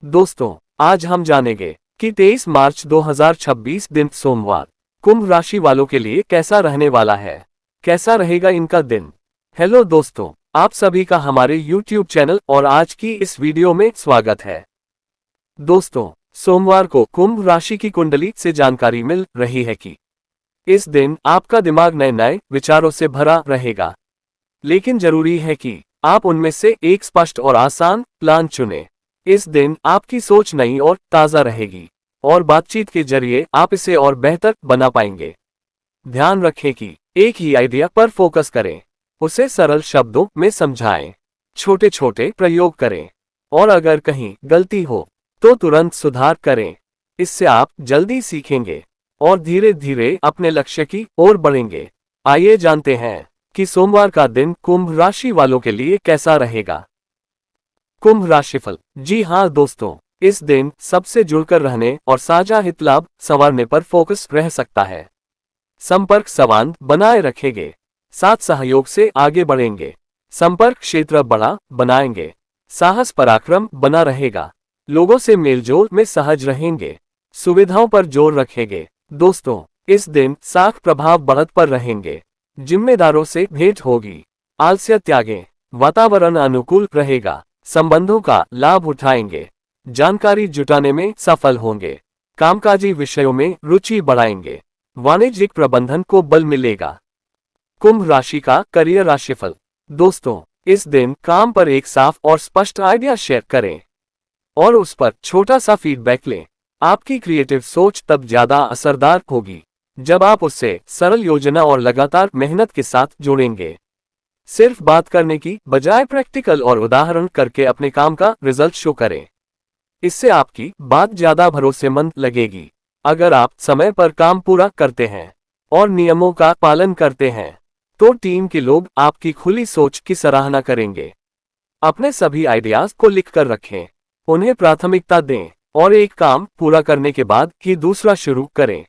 दोस्तों, आज हम जानेंगे कि 23 मार्च 2026 दिन सोमवार कुंभ राशि वालों के लिए कैसा रहने वाला है। कैसा रहेगा इनका दिन। हेलो दोस्तों, आप सभी का हमारे YouTube चैनल और आज की इस वीडियो में स्वागत है। दोस्तों, सोमवार को कुंभ राशि की कुंडली से जानकारी मिल रही है कि इस दिन आपका दिमाग नए नए विचारों से भरा रहेगा, लेकिन जरूरी है कि आप उनमें से एक स्पष्ट और आसान प्लान चुनें। इस दिन आपकी सोच नई और ताज़ा रहेगी और बातचीत के जरिए आप इसे और बेहतर बना पाएंगे। ध्यान रखें कि एक ही आइडिया पर फोकस करें, उसे सरल शब्दों में समझाएं, छोटे छोटे प्रयोग करें और अगर कहीं गलती हो तो तुरंत सुधार करें। इससे आप जल्दी सीखेंगे और धीरे धीरे अपने लक्ष्य की ओर बढ़ेंगे। आइए जानते हैं कि सोमवार का दिन कुंभ राशि वालों के लिए कैसा रहेगा। कुंभ राशिफल। जी हाँ दोस्तों, इस दिन सबसे जुड़कर रहने और साझा हित लाभ संवारने पर फोकस रह सकता है। संपर्क संबंध बनाए रखेंगे, साथ सहयोग से आगे बढ़ेंगे। संपर्क क्षेत्र बड़ा बनाएंगे, साहस पराक्रम बना रहेगा। लोगों से मेलजोल में सहज रहेंगे, सुविधाओं पर जोर रखेंगे। दोस्तों, इस दिन साख प्रभाव बढ़त पर रहेंगे, जिम्मेदारों से भेंट होगी। आलस्य त्यागें, वातावरण अनुकूल रहेगा। संबंधों का लाभ उठाएंगे, जानकारी जुटाने में सफल होंगे। कामकाजी विषयों में रुचि बढ़ाएंगे, वाणिज्यिक प्रबंधन को बल मिलेगा। कुंभ राशि का करियर राशिफल। दोस्तों, इस दिन काम पर एक साफ और स्पष्ट आइडिया शेयर करें और उस पर छोटा सा फीडबैक लें। आपकी क्रिएटिव सोच तब ज्यादा असरदार होगी जब आप उससे सरल योजना और लगातार मेहनत के साथ जोड़ेंगे। सिर्फ बात करने की बजाय प्रैक्टिकल और उदाहरण करके अपने काम का रिजल्ट शो करें। इससे आपकी बात ज्यादा भरोसेमंद लगेगी। अगर आप समय पर काम पूरा करते हैं और नियमों का पालन करते हैं तो टीम के लोग आपकी खुली सोच की सराहना करेंगे। अपने सभी आइडियाज को लिखकर रखें, उन्हें प्राथमिकता दें और एक काम पूरा करने के बाद ही दूसरा शुरू करें।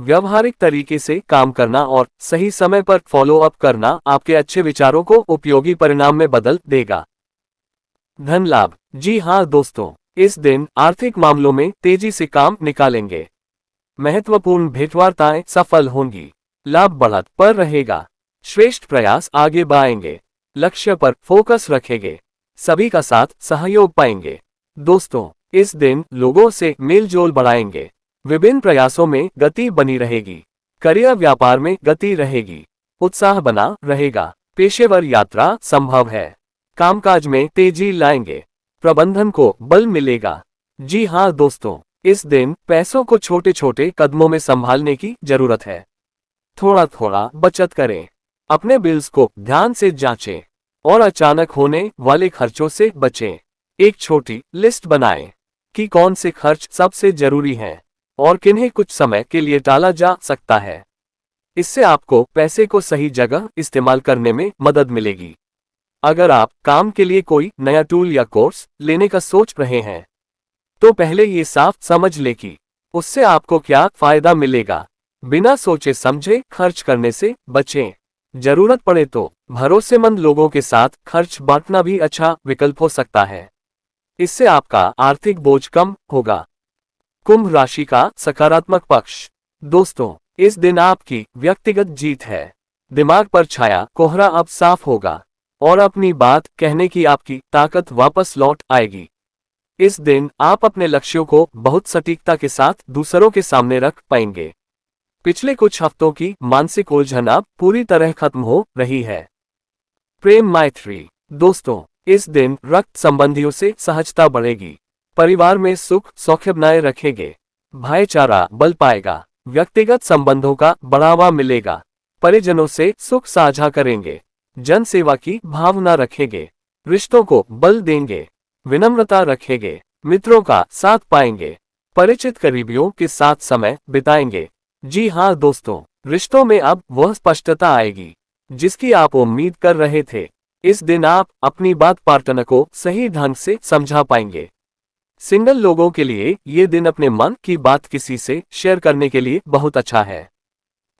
व्यवहारिक तरीके से काम करना और सही समय पर फॉलो अप करना आपके अच्छे विचारों को उपयोगी परिणाम में बदल देगा। धन लाभ। जी हाँ दोस्तों, इस दिन आर्थिक मामलों में तेजी से काम निकालेंगे। महत्वपूर्ण भेंटवार्ताएं सफल होंगी, लाभ बढ़त पर रहेगा। श्रेष्ठ प्रयास आगे बढ़ाएंगे, लक्ष्य पर फोकस रखेंगे, सभी का साथ सहयोग पाएंगे। दोस्तों, इस दिन लोगों से मेलजोल बढ़ाएंगे, विभिन्न प्रयासों में गति बनी रहेगी। करियर व्यापार में गति रहेगी, उत्साह बना रहेगा। पेशेवर यात्रा संभव है, कामकाज में तेजी लाएंगे, प्रबंधन को बल मिलेगा। जी हाँ दोस्तों, इस दिन पैसों को छोटे छोटे कदमों में संभालने की जरूरत है। थोड़ा थोड़ा बचत करें, अपने बिल्स को ध्यान से जांचें और अचानक होने वाले खर्चों से बचें। एक छोटी लिस्ट बनाएं कि कौन से खर्च सबसे जरूरी हैं और किन्हें कुछ समय के लिए टाला जा सकता है। इससे आपको पैसे को सही जगह इस्तेमाल करने में मदद मिलेगी। अगर आप काम के लिए कोई नया टूल या कोर्स लेने का सोच रहे हैं तो पहले ये साफ समझ ले कि उससे आपको क्या फायदा मिलेगा। बिना सोचे समझे खर्च करने से बचें। जरूरत पड़े तो भरोसेमंद लोगों के साथ खर्च बांटना भी अच्छा विकल्प हो सकता है। इससे आपका आर्थिक बोझ कम होगा। कुंभ राशि का सकारात्मक पक्ष। दोस्तों, इस दिन आपकी व्यक्तिगत जीत है। दिमाग पर छाया कोहरा अब साफ होगा और अपनी बात कहने की आपकी ताकत वापस लौट आएगी। इस दिन आप अपने लक्ष्यों को बहुत सटीकता के साथ दूसरों के सामने रख पाएंगे। पिछले कुछ हफ्तों की मानसिक उलझन अब पूरी तरह खत्म हो रही है। प्रेम मैत्री। दोस्तों, इस दिन रक्त संबंधियों से सहजता बढ़ेगी, परिवार में सुख सौख्य बनाए रखेंगे, भाईचारा बल पाएगा, व्यक्तिगत संबंधों का बढ़ावा मिलेगा, परिजनों से सुख साझा करेंगे, जन सेवा की भावना रखेंगे, रिश्तों को बल देंगे, विनम्रता रखेंगे, मित्रों का साथ पाएंगे, परिचित करीबियों के साथ समय बिताएंगे। जी हाँ दोस्तों, रिश्तों में अब वह स्पष्टता आएगी जिसकी आप उम्मीद कर रहे थे। इस दिन आप अपनी बात पार्टनर को सही ढंग से समझा पाएंगे। सिंगल लोगों के लिए ये दिन अपने मन की बात किसी से शेयर करने के लिए बहुत अच्छा है।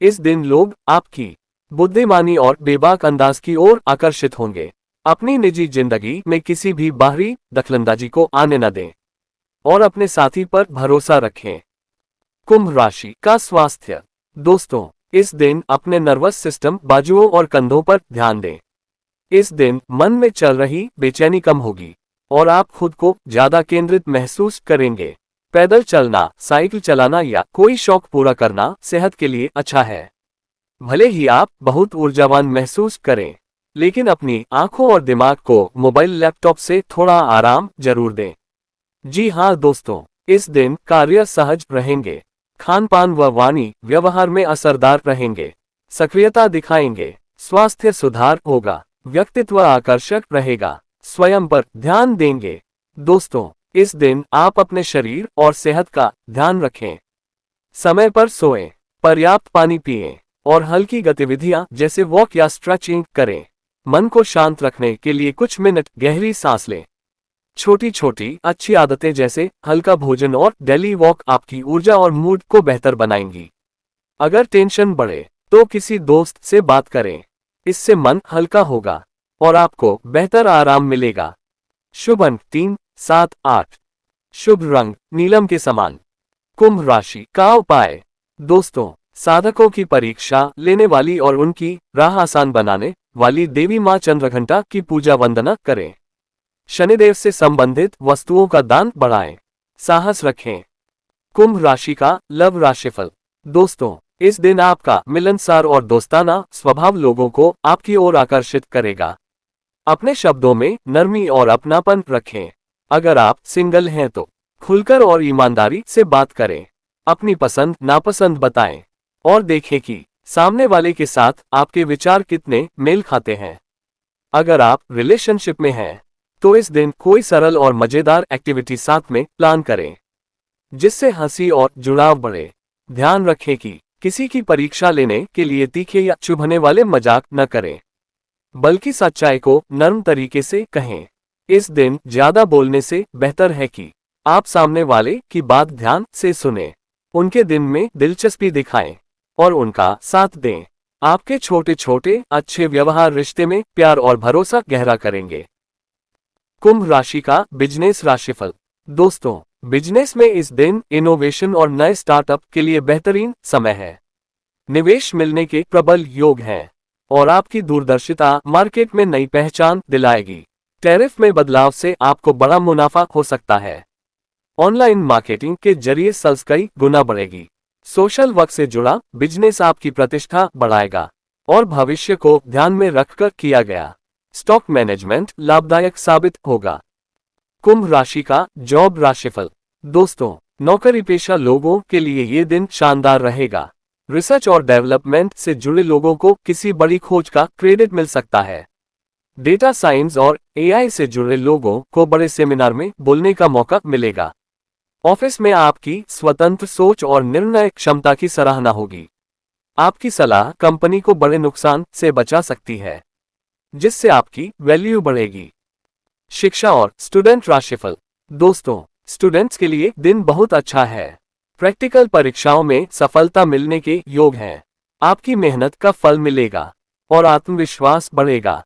इस दिन लोग आपकी बुद्धिमानी और बेबाक अंदाज की ओर आकर्षित होंगे। अपनी निजी जिंदगी में किसी भी बाहरी दखलंदाजी को आने न दें। और अपने साथी पर भरोसा रखें। कुंभ राशि का स्वास्थ्य। दोस्तों, इस दिन अपने नर्वस सिस्टम, बाजुओं और कंधों पर ध्यान दें। इस दिन मन में चल रही बेचैनी कम होगी और आप खुद को ज्यादा केंद्रित महसूस करेंगे। पैदल चलना, साइकिल चलाना या कोई शौक पूरा करना सेहत के लिए अच्छा है। भले ही आप बहुत ऊर्जावान महसूस करें, लेकिन अपनी आंखों और दिमाग को मोबाइल लैपटॉप से थोड़ा आराम जरूर दें। जी हाँ दोस्तों, इस दिन कार्य सहज रहेंगे। खान पान व वाणी व्यवहार में असरदार रहेंगे। सक्रियता दिखाएंगे। स्वास्थ्य सुधार होगा। व्यक्तित्व आकर्षक रहेगा। स्वयं पर ध्यान देंगे। दोस्तों, इस दिन आप अपने शरीर और सेहत का ध्यान रखें। समय पर सोएं, पर्याप्त पानी पिएं और हल्की गतिविधियां जैसे वॉक या स्ट्रेचिंग करें। मन को शांत रखने के लिए कुछ मिनट गहरी सांस लें। छोटी छोटी अच्छी आदतें जैसे हल्का भोजन और डेली वॉक आपकी ऊर्जा और मूड को बेहतर बनाएंगी। अगर टेंशन बढ़े तो किसी दोस्त से बात करें। इससे मन हल्का होगा और आपको बेहतर आराम मिलेगा। शुभ अंक 3, 7, 8। शुभ रंग नीलम के समान। कुंभ राशि का उपाय। दोस्तों, साधकों की परीक्षा लेने वाली और उनकी राह आसान बनाने वाली देवी मां चंद्रघंटा की पूजा वंदना करें। शनिदेव से संबंधित वस्तुओं का दान बढ़ाएं। साहस रखें। कुंभ राशि का लव राशिफल। दोस्तों, इस दिन आपका मिलनसार और दोस्ताना स्वभाव लोगों को आपकी ओर आकर्षित करेगा। अपने शब्दों में नरमी और अपनापन रखें। अगर आप सिंगल हैं तो खुलकर और ईमानदारी से बात करें। अपनी पसंद नापसंद बताएं और देखें कि सामने वाले के साथ आपके विचार कितने मेल खाते हैं। अगर आप रिलेशनशिप में हैं तो इस दिन कोई सरल और मजेदार एक्टिविटी साथ में प्लान करें, जिससे हंसी और जुड़ाव बढ़े। ध्यान रखें कि किसी की परीक्षा लेने के लिए तीखे या चुभने वाले मजाक न करें, बल्कि सच्चाई को नर्म तरीके से कहें। इस दिन ज्यादा बोलने से बेहतर है कि आप सामने वाले की बात ध्यान से सुनें, उनके दिन में दिलचस्पी दिखाएं और उनका साथ दें। आपके छोटे छोटे अच्छे व्यवहार रिश्ते में प्यार और भरोसा गहरा करेंगे। कुंभ राशि का बिजनेस राशिफल। दोस्तों, बिजनेस में इस दिन इनोवेशन और नए स्टार्टअप के लिए बेहतरीन समय है। निवेश मिलने के प्रबल योग हैं और आपकी दूरदर्शिता मार्केट में नई पहचान दिलाएगी। टैरिफ में बदलाव से आपको बड़ा मुनाफा हो सकता है। ऑनलाइन मार्केटिंग के जरिए सेल्स कई गुना बढ़ेगी। सोशल वर्क से जुड़ा बिजनेस आपकी प्रतिष्ठा बढ़ाएगा और भविष्य को ध्यान में रखकर किया गया स्टॉक मैनेजमेंट लाभदायक साबित होगा। कुंभ राशि का जॉब राशिफल। दोस्तों, नौकरी पेशा लोगों के लिए ये दिन शानदार रहेगा। रिसर्च और डेवलपमेंट से जुड़े लोगों को किसी बड़ी खोज का क्रेडिट मिल सकता है। डेटा साइंस और एआई से जुड़े लोगों को बड़े सेमिनार में बोलने का मौका मिलेगा। ऑफिस में आपकी स्वतंत्र सोच और निर्णय क्षमता की सराहना होगी। आपकी सलाह कंपनी को बड़े नुकसान से बचा सकती है, जिससे आपकी वैल्यू बढ़ेगी। शिक्षा और स्टूडेंट राशिफल। दोस्तों, स्टूडेंट्स के लिए दिन बहुत अच्छा है। प्रैक्टिकल परीक्षाओं में सफलता मिलने के योग हैं। आपकी मेहनत का फल मिलेगा और आत्मविश्वास बढ़ेगा।